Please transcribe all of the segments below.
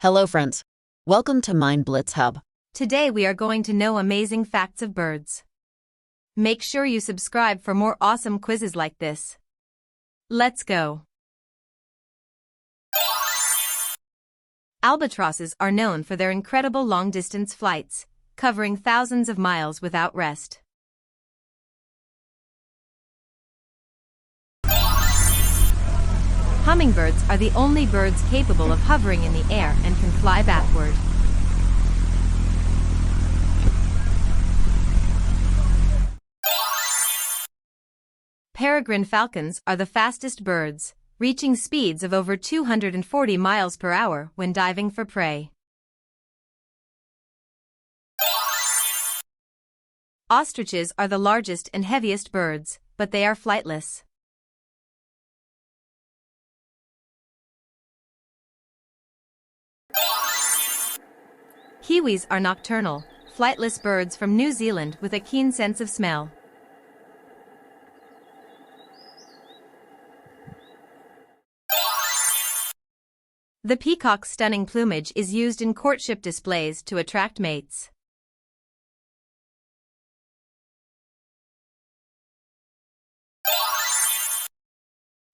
Hello, friends. Welcome to Mind Blitz Hub. Today we are going to know amazing facts of birds. Make sure you subscribe for more awesome quizzes like this. Let's go. Albatrosses are known for their incredible long-distance flights, covering thousands of miles without rest. Hummingbirds are the only birds capable of hovering in the air and can fly backward. Peregrine falcons are the fastest birds, reaching speeds of over 240 miles per hour when diving for prey. Ostriches are the largest and heaviest birds, but they are flightless. Kiwis are nocturnal, flightless birds from New Zealand with a keen sense of smell. The peacock's stunning plumage is used in courtship displays to attract mates.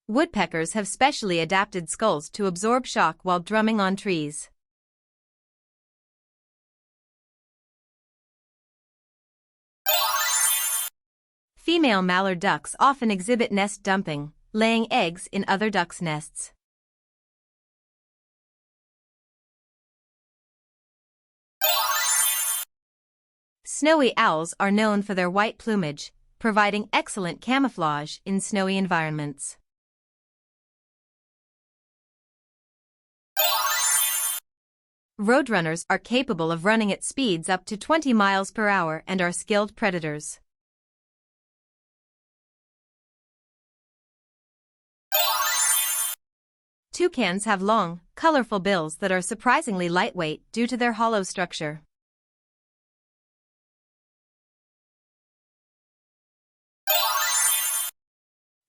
Woodpeckers have specially adapted skulls to absorb shock while drumming on trees. Female mallard ducks often exhibit nest dumping, laying eggs in other ducks' nests. Snowy owls are known for their white plumage, providing excellent camouflage in snowy environments. Roadrunners are capable of running at speeds up to 20 miles per hour and are skilled predators. Toucans have long, colorful bills that are surprisingly lightweight due to their hollow structure.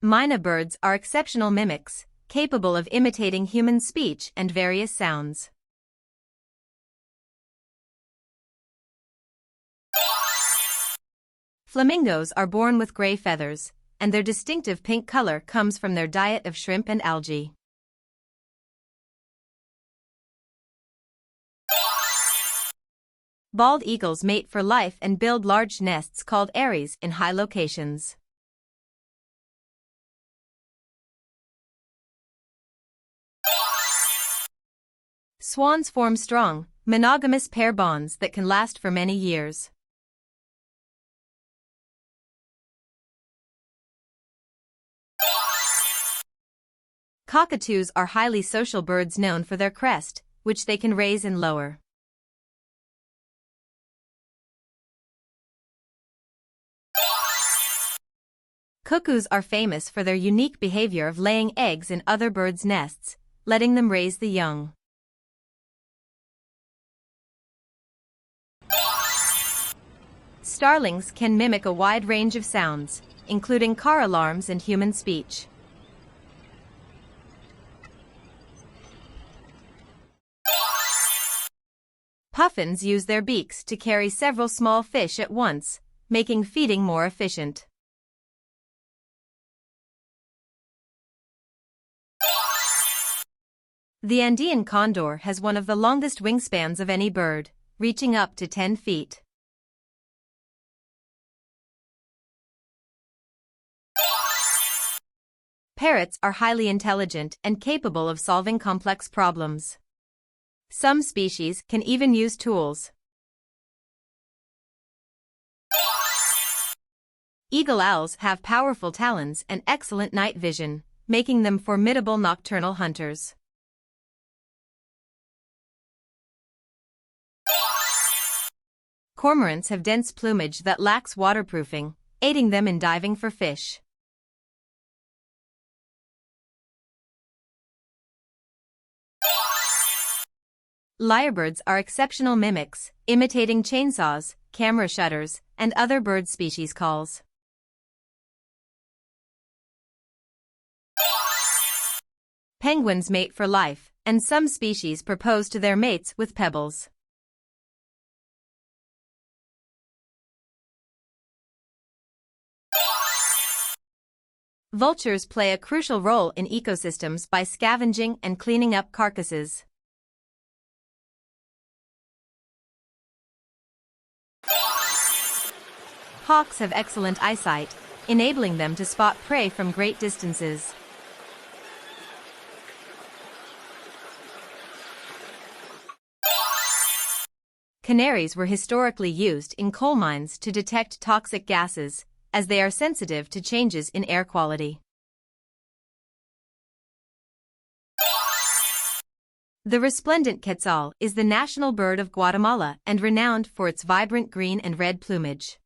Myna birds are exceptional mimics, capable of imitating human speech and various sounds. Flamingos are born with gray feathers, and their distinctive pink color comes from their diet of shrimp and algae. Bald eagles mate for life and build large nests called eyries in high locations. Swans form strong, monogamous pair bonds that can last for many years. Cockatoos are highly social birds known for their crest, which they can raise and lower. Cuckoos are famous for their unique behavior of laying eggs in other birds' nests, letting them raise the young. Starlings can mimic a wide range of sounds, including car alarms and human speech. Puffins use their beaks to carry several small fish at once, making feeding more efficient. The Andean condor has one of the longest wingspans of any bird, reaching up to 10 feet. Parrots are highly intelligent and capable of solving complex problems. Some species can even use tools. Eagle owls have powerful talons and excellent night vision, making them formidable nocturnal hunters. Cormorants have dense plumage that lacks waterproofing, aiding them in diving for fish. Lyrebirds are exceptional mimics, imitating chainsaws, camera shutters, and other bird species calls. Penguins mate for life, and some species propose to their mates with pebbles. Vultures play a crucial role in ecosystems by scavenging and cleaning up carcasses. Hawks have excellent eyesight, enabling them to spot prey from great distances. Canaries were historically used in coal mines to detect toxic gases, as they are sensitive to changes in air quality. The resplendent quetzal is the national bird of Guatemala and renowned for its vibrant green and red plumage.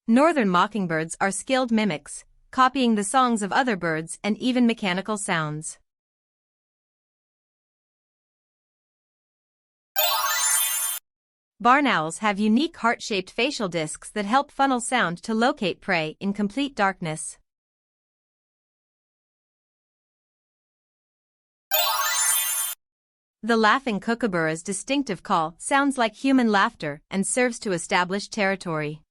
Northern mockingbirds are skilled mimics, copying the songs of other birds and even mechanical sounds. Barn owls have unique heart-shaped facial discs that help funnel sound to locate prey in complete darkness. The laughing kookaburra's distinctive call sounds like human laughter and serves to establish territory.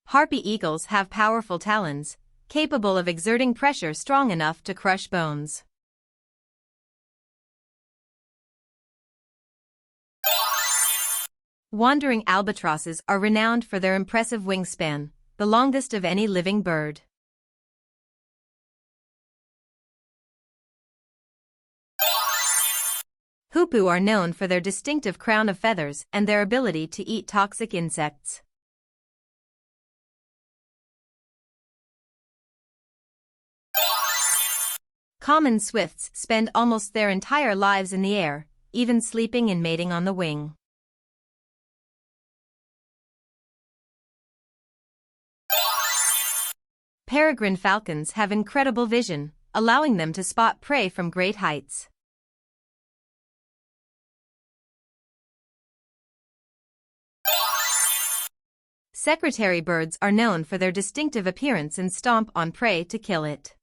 Harpy eagles have powerful talons, capable of exerting pressure strong enough to crush bones. Wandering albatrosses are renowned for their impressive wingspan, the longest of any living bird. Hoopoe are known for their distinctive crown of feathers and their ability to eat toxic insects. Common swifts spend almost their entire lives in the air, even sleeping and mating on the wing. Peregrine falcons have incredible vision, allowing them to spot prey from great heights. Secretary birds are known for their distinctive appearance and stomp on prey to kill it.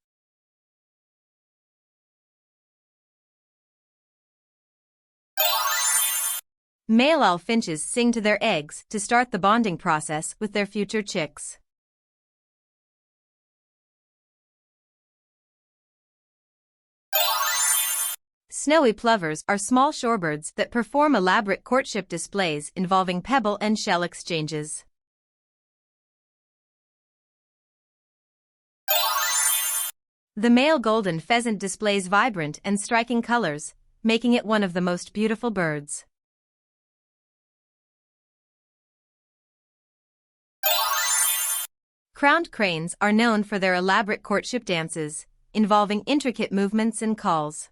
Male owl finches sing to their eggs to start the bonding process with their future chicks. Snowy plovers are small shorebirds that perform elaborate courtship displays involving pebble and shell exchanges. The male golden pheasant displays vibrant and striking colors, making it one of the most beautiful birds. Crowned cranes are known for their elaborate courtship dances, involving intricate movements and calls.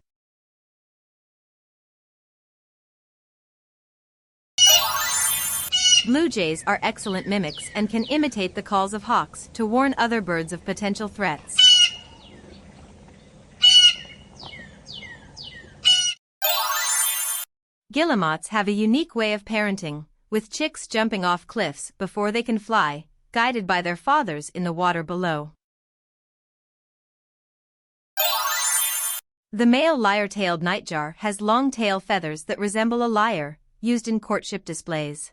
Blue jays are excellent mimics and can imitate the calls of hawks to warn other birds of potential threats. Guillemots have a unique way of parenting, with chicks jumping off cliffs before they can fly, guided by their fathers in the water below. The male lyre-tailed nightjar has long tail feathers that resemble a lyre, used in courtship displays.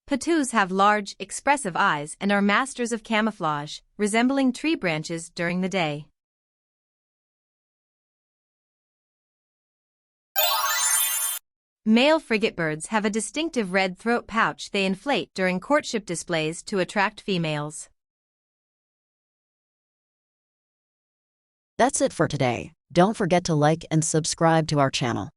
Patoos have large, expressive eyes and are masters of camouflage, resembling tree branches during the day. Male frigatebirds have a distinctive red throat pouch they inflate during courtship displays to attract females. That's it for today. Don't forget to like and subscribe to our channel.